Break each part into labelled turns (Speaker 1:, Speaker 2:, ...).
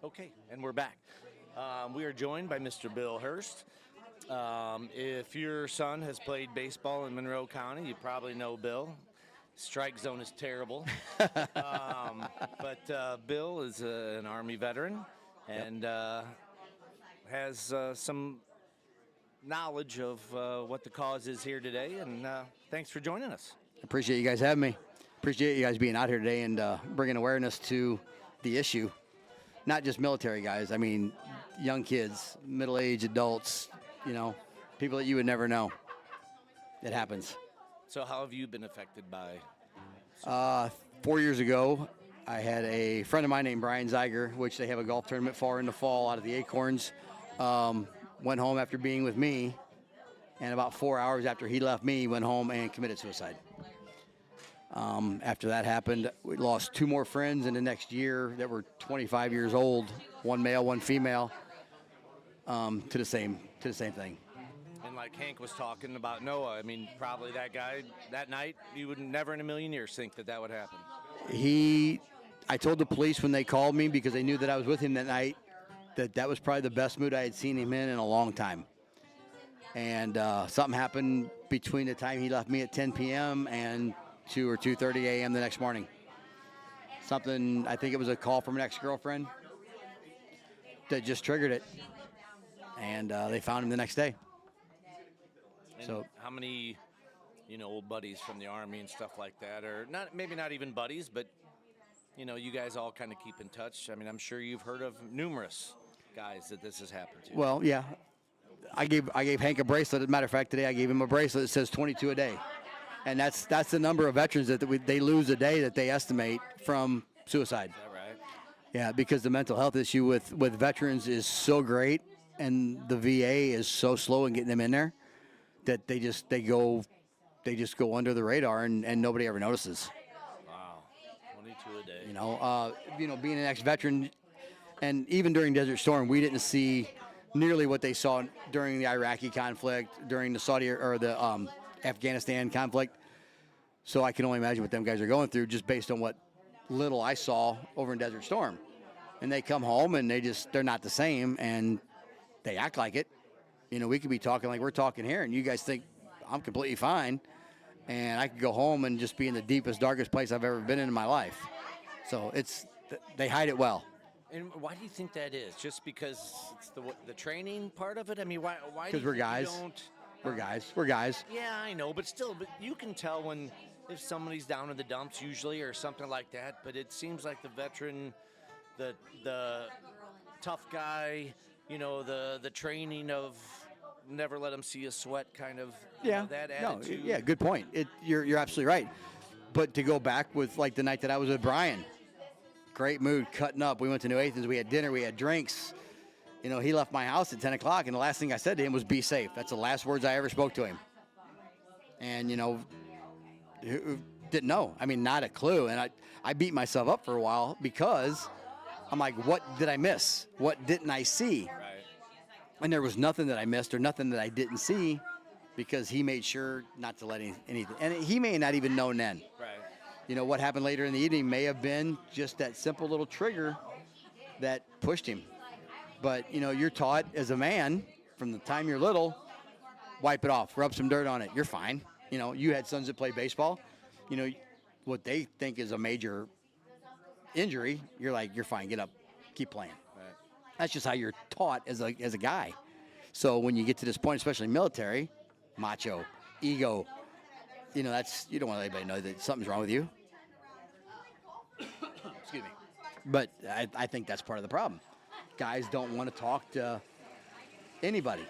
Speaker 1: Okay, and we're back. We are joined by Mr. Bill Hurst. If your son has played baseball in Monroe County, you probably know Bill. Strike zone is terrible. But Bill is an Army veteran and has some knowledge of what the cause is here today. And thanks for joining us.
Speaker 2: Appreciate you guys having me. Appreciate you guys being out here today and bringing awareness to the issue. Not just military guys. I mean, young kids, middle-aged adults, people that you would never know. It happens.
Speaker 1: So how have you been affected by?
Speaker 2: 4 years ago, I had a friend of mine named Brian Zeiger, which they have a golf tournament for in the fall out of the Acorns. Went home after being with me, and about 4 hours after he left me, went home and committed suicide. After that happened, we lost 2 more friends in the next year that were 25 years old, one male, one female, to the same thing.
Speaker 1: And like Hank was talking about Noah, I mean, probably that guy that night, you would never in a million years think that would happen.
Speaker 2: I told the police when they called me, because they knew that I was with him that night, that was probably the best mood I had seen him in a long time. And something happened between the time he left me at 10 p.m. and 2 or 2:30 a.m. the next morning. Something, I think it was a call from an ex-girlfriend that just triggered it. And they found him the next day.
Speaker 1: And
Speaker 2: so
Speaker 1: how many, old buddies from the Army and stuff like that, or maybe not even buddies, but, you guys all kind of keep in touch. I mean, I'm sure you've heard of numerous guys that this has happened to.
Speaker 2: Well, yeah. I gave Hank a bracelet. As a matter of fact, today I gave him a bracelet that says 22 a day. And that's the number of veterans that they lose a day that they estimate from suicide.
Speaker 1: Is that right?
Speaker 2: Yeah, because the mental health issue with veterans is so great, and the VA is so slow in getting them in there that they just go under the radar and nobody ever notices.
Speaker 1: Wow, 22 a day.
Speaker 2: Being an ex-veteran, and even during Desert Storm, we didn't see nearly what they saw during the Iraqi conflict, during the Saudi or the Afghanistan conflict. So I can only imagine what them guys are going through just based on what little I saw over in Desert Storm. And they come home and they're not the same, and they act like it. We could be talking like we're talking here, and you guys think I'm completely fine, and I could go home and just be in the deepest, darkest place I've ever been in my life. So they hide it well.
Speaker 1: And why do you think that is? Just because it's the training part of it? I mean, why?
Speaker 2: Because we're guys. We're guys.
Speaker 1: Yeah, I know, but still, you can tell if somebody's down in the dumps usually or something like that. But it seems like the veteran, the tough guy, the training of never let them see a sweat kind of. That attitude.
Speaker 2: Yeah, good point. You're absolutely right. But to go back with like the night that I was with Brian, great mood, cutting up. We went to New Athens. We had dinner. We had drinks. He left my house at 10 o'clock, and the last thing I said to him was, "Be safe." That's the last words I ever spoke to him. And, didn't know. I mean, not a clue. And I beat myself up for a while because I'm like, what did I miss? What didn't I see?
Speaker 1: Right.
Speaker 2: And there was nothing that I missed or nothing that I didn't see because he made sure not to let anything. And he may not even known then.
Speaker 1: Right.
Speaker 2: What happened later in the evening may have been just that simple little trigger that pushed him. But, you're taught as a man from the time you're little, wipe it off, rub some dirt on it. You're fine. You had sons that play baseball. What they think is a major injury, you're like, you're fine, get up, keep playing.
Speaker 1: Right.
Speaker 2: That's just how you're taught as a guy. So when you get to this point, especially military, macho, ego, you don't want to let anybody know that something's wrong with you. Excuse me. But I think that's part of the problem. Guys don't want to talk to anybody.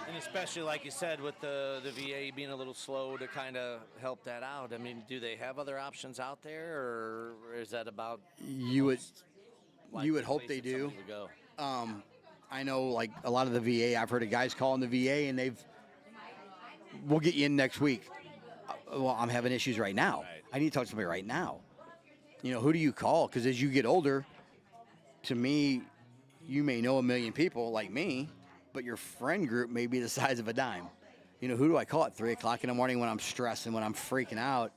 Speaker 1: And especially, like you said, with the VA being a little slow to kind of help that out. I mean, do they have other options out there, or is that about?
Speaker 2: You would hope they do. I know, like a lot of the VA. I've heard of guys calling the VA, and we'll get you in next week. Well, I'm having issues right now.
Speaker 1: Right.
Speaker 2: I need to talk to somebody right now. Who do you call? Because as you get older, to me, you may know a million people like me, but your friend group may be the size of a dime. Who do I call at 3 o'clock in the morning when I'm stressed and when I'm freaking out?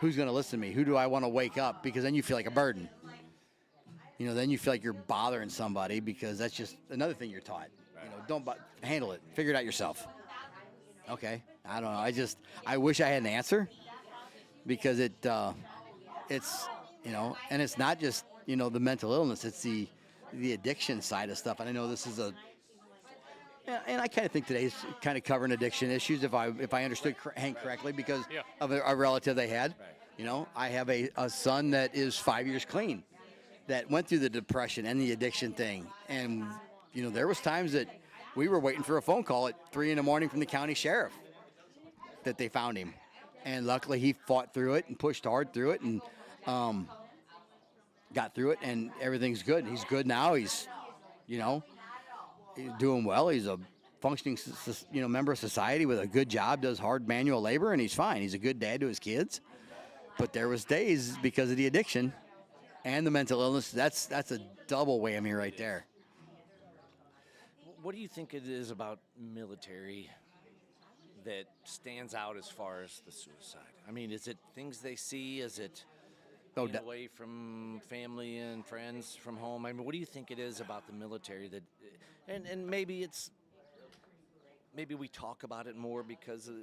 Speaker 2: Who's going to listen to me? Who do I want to wake up? Because then you feel like a burden. then you feel like you're bothering somebody because that's just another thing you're taught. Don't handle it. Figure it out yourself. Okay. I don't know. I wish I had an answer because it's, and it's not just, the mental illness. It's the addiction side of stuff. And I know this is and I kind of think today's kind of covering addiction issues if I understood Hank correctly because of a relative they had. Right. I have a son that is 5 years clean that went through the depression and the addiction thing. And, there was times that we were waiting for a phone call at 3 a.m. from the county sheriff that they found him. And luckily he fought through it and pushed hard through it and got through it, and everything's good. He's good now. He's doing well. He's a functioning, member of society with a good job, does hard manual labor, and he's fine. He's a good dad to his kids. But there was days because of the addiction and the mental illness. That's a double whammy right there.
Speaker 1: What do you think it is about military that stands out as far as the suicide? I mean, is it things they see? Is it being away from family and friends from home? I mean, what do you think it is about the military that, and maybe we talk about it more because of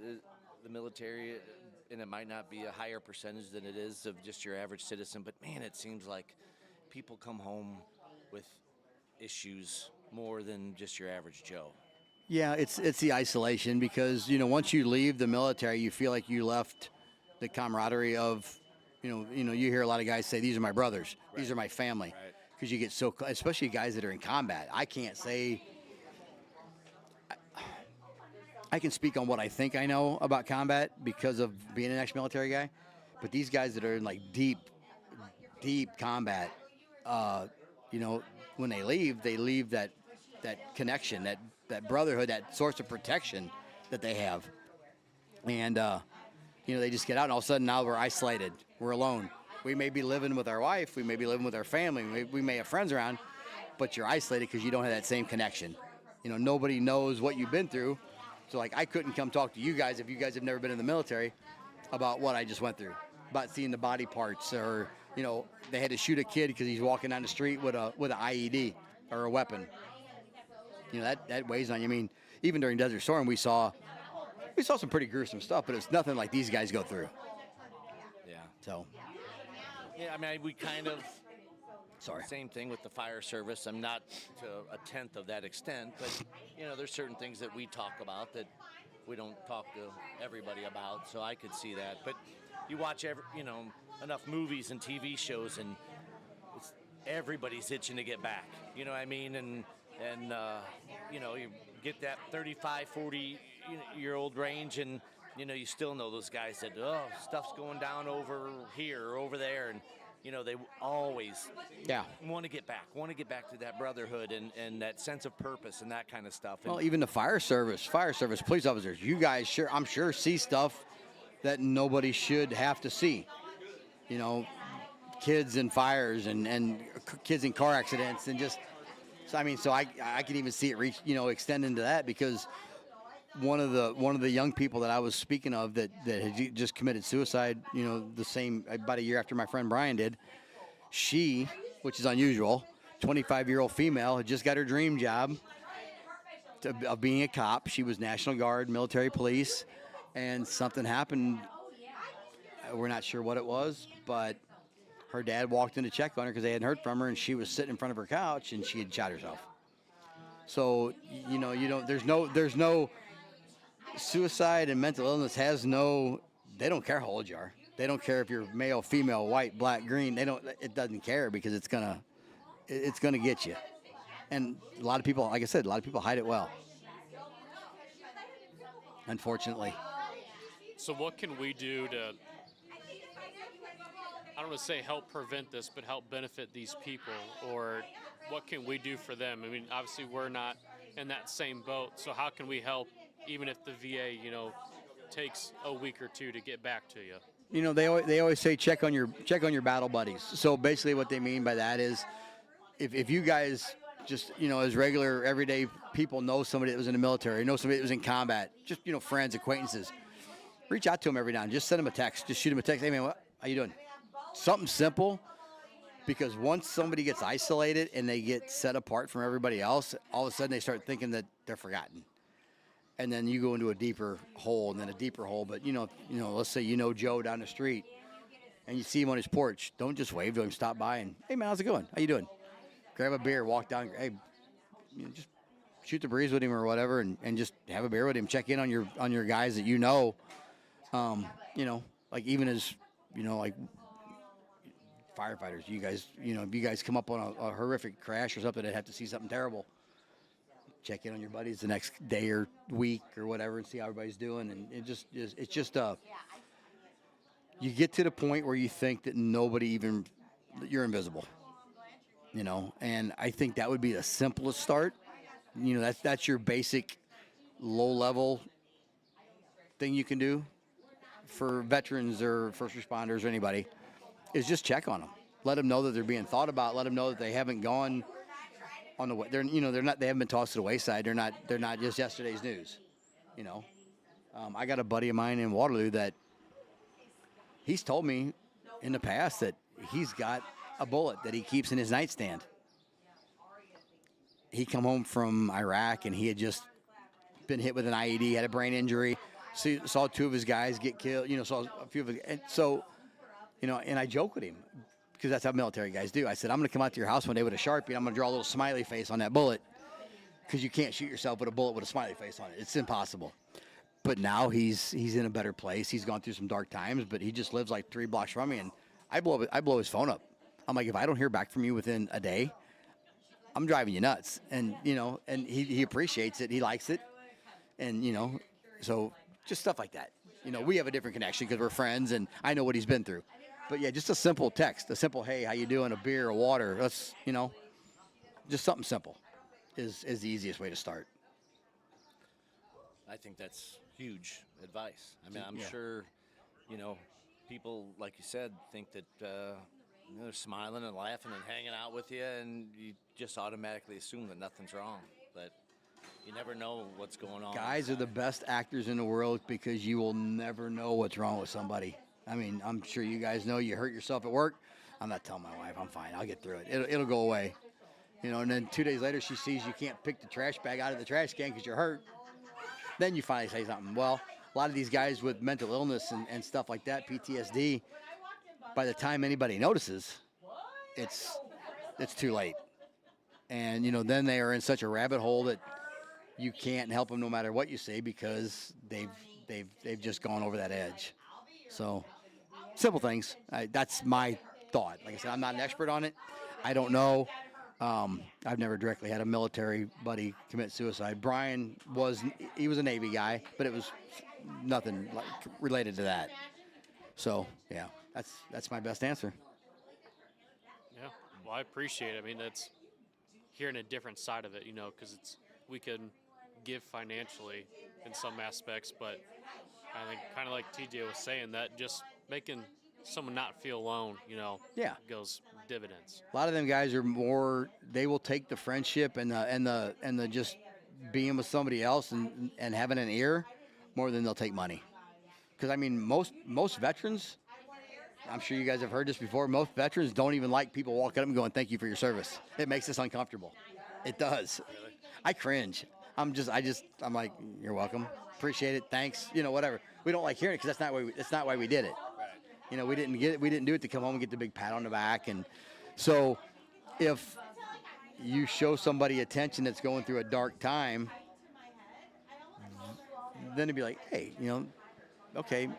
Speaker 1: the military, and it might not be a higher percentage than it is of just your average citizen, but man, it seems like people come home with issues more than just your average Joe.
Speaker 2: Yeah, it's the isolation because, once you leave the military, you feel like you left the camaraderie of, you hear a lot of guys say, these are my brothers, right. These are my family, because you get so, especially guys that are in combat. I can't say, I can speak on what I think I know about combat because of being an ex-military guy, but these guys that are in like deep combat, when they leave that connection, that brotherhood, that source of protection that they have. And, they just get out, and all of a sudden now we're isolated. We're alone. We may be living with our wife. We may be living with our family. We may have friends around, but you're isolated because you don't have that same connection. Nobody knows what you've been through. So, I couldn't come talk to you guys if you guys have never been in the military about what I just went through, about seeing the body parts, or, they had to shoot a kid because he's walking down the street with an IED or a weapon. That weighs on you. I mean, even during Desert Storm, we saw some pretty gruesome stuff, but it's nothing like these guys go through.
Speaker 1: Yeah.
Speaker 2: So.
Speaker 1: Yeah, I mean, we kind of.
Speaker 2: Sorry.
Speaker 1: Same thing with the fire service. I'm not to a tenth of that extent, but there's certain things that we talk about that we don't talk to everybody about. So I could see that. But you watch enough movies and TV shows, and everybody's itching to get back. You know what I mean? And you get that 35, 40-year-old range, and you still know those guys that stuff's going down over here or over there, and they always want to get back to that brotherhood and that sense of purpose and that kind of stuff.
Speaker 2: Well, even the fire service, police officers, you guys I'm sure see stuff that nobody should have to see. Kids in fires and kids in car accidents, and just so I can even see it reach extend into that, because one of the young people that I was speaking of that had just committed suicide, the same about a year after my friend Brian did. She, which is unusual, 25-year-old female, had just got her dream job of being a cop. She was National Guard, military police, and something happened. We're not sure what it was, but her dad walked in to check on her because they hadn't heard from her, and she was sitting in front of her couch, and she had shot herself. So, there's no suicide and mental illness they don't care how old you are. They don't care if you're male, female, white, black, green. It doesn't care, because it's gonna get you. And a lot of people, like I said, hide it well, unfortunately.
Speaker 3: So what can we do to, I don't want to say help prevent this, but help benefit these people? Or what can we do for them? I mean, obviously we're not in that same boat, so how can we help, even if the VA, takes a week or two to get back to you?
Speaker 2: They always say check on your battle buddies. So basically what they mean by that is if you guys just, as regular everyday people know somebody that was in the military, know somebody that was in combat, just, friends, acquaintances, reach out to them every now and then. Just send them a text. Just shoot them a text. Hey man, how you doing? Something simple, Because once somebody gets isolated and they get set apart from everybody else, all of a sudden they start thinking that they're forgotten. And then you go into a deeper hole and then a deeper hole. But, let's say Joe down the street and you see him on his porch. Don't just wave to him, stop by and, hey, man, how's it going? How you doing? Grab a beer, walk down. Hey, just shoot the breeze with him or whatever and just have a beer with him. Check in on your guys that like even as, like firefighters, you guys, if you guys come up on a horrific crash or something that have to see something terrible, check in on your buddies the next day or week or whatever and see how everybody's doing. And it's just you get to the point where you think that you're invisible, and I think that would be the simplest start. That's your basic low level thing you can do for veterans or first responders or anybody is just check on them. Let them know that they're being thought about. Let them know that they haven't gone on the way. They haven't been tossed to the wayside. They're not just yesterday's news. I got a buddy of mine in Waterloo that he's told me in the past that he's got a bullet that he keeps in his nightstand. He come home from Iraq and he had just been hit with an IED, had a brain injury. Saw two of his guys get killed. Saw a few of his, and so, and I joke with him because that's how military guys do. I said, I'm going to come out to your house one day with a Sharpie and I'm going to draw a little smiley face on that bullet because you can't shoot yourself with a bullet with a smiley face on it. It's impossible. But now he's in a better place. He's gone through some dark times, but he just lives like 3 blocks from me, and I blow his phone up. I'm like, if I don't hear back from you within a day, I'm driving you nuts. And and he appreciates it. He likes it, and so just stuff like that. We have a different connection because we're friends, and I know what he's been through. But yeah, just a simple text, a simple hey, how you doing? A beer, a water. Let's just something simple is the easiest way to start.
Speaker 1: I think that's huge advice. I mean, I'm sure, people, like you said, think that they're smiling and laughing and hanging out with you, and you just automatically assume that nothing's wrong. But you never know what's going on.
Speaker 2: Guys are the best actors in the world because you will never know what's wrong with somebody. I mean, I'm sure you guys know you hurt yourself at work. I'm not telling my wife. I'm fine. I'll get through it. It'll go away. And then 2 days later, she sees you can't pick the trash bag out of the trash can because you're hurt. Then you finally say something. Well, a lot of these guys with mental illness and stuff like that, PTSD, by the time anybody notices, it's too late. And, then they are in such a rabbit hole that you can't help them no matter what you say because they've just gone over that edge. So simple things. That's my thought. Like I said, I'm not an expert on it. I don't know. I've never directly had a military buddy commit suicide. Brian was a Navy guy, but it was nothing like related to that. So yeah, that's my best answer.
Speaker 3: Yeah, well, I appreciate it. I mean, that's hearing a different side of it, because we can give financially in some aspects, but I think kind of like TJ was saying, that just making someone not feel alone,
Speaker 2: Yeah.
Speaker 3: goes dividends.
Speaker 2: A lot of them guys are more. They will take the friendship and the just being with somebody else and having an ear more than they'll take money. Because I mean, most veterans, I'm sure you guys have heard this before. Most veterans don't even like people walking up and going, "Thank you for your service." It makes us uncomfortable. It does. I cringe. I'm like, "You're welcome. Appreciate it. Thanks." Whatever. We don't like hearing it because that's not why we did it. We didn't do it to come home and get the big pat on the back. And so if you show somebody attention that's going through a dark time, then it'd be like, hey, okay,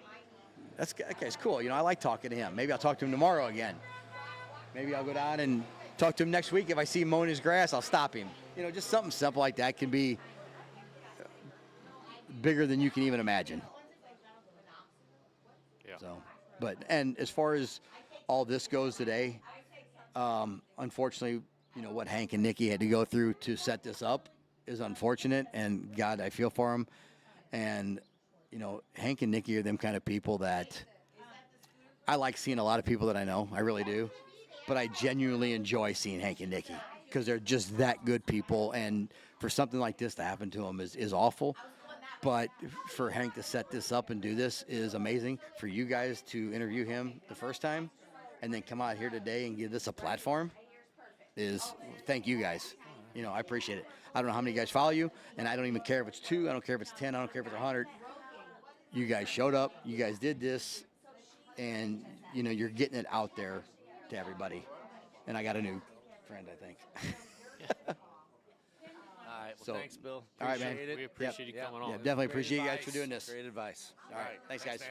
Speaker 2: that guy's cool. I like talking to him. Maybe I'll talk to him tomorrow again. Maybe I'll go down and talk to him next week. If I see him mowing his grass, I'll stop him. Just something simple like that can be bigger than you can even imagine.
Speaker 3: Yeah.
Speaker 2: So, and as far as all this goes today, unfortunately, what Hank and Nikki had to go through to set this up is unfortunate, and God, I feel for them. And, Hank and Nikki are them kind of people that I like seeing a lot of people that I know. I really do. But I genuinely enjoy seeing Hank and Nikki because they're just that good people. And for something like this to happen to them is awful. But for Hank to set this up and do this is amazing. For you guys to interview him the first time and then come out here today and give this a platform is thank you guys. You know, I appreciate it. I don't know how many guys follow you, and I don't even care if it's 2, I don't care if it's 10, I don't care if it's 100. You guys showed up, you guys did this, and, you know, you're getting it out there to everybody. And I got a new friend, I think.
Speaker 1: All right. Well,
Speaker 2: So,
Speaker 1: thanks, Bill.
Speaker 2: all right, man.
Speaker 1: Appreciate it.
Speaker 3: We appreciate you coming on.
Speaker 2: Yeah, definitely
Speaker 1: Great
Speaker 2: appreciate you guys
Speaker 1: advice.
Speaker 2: for doing this.
Speaker 1: Great advice.
Speaker 2: All right. Thanks, guys.
Speaker 1: man.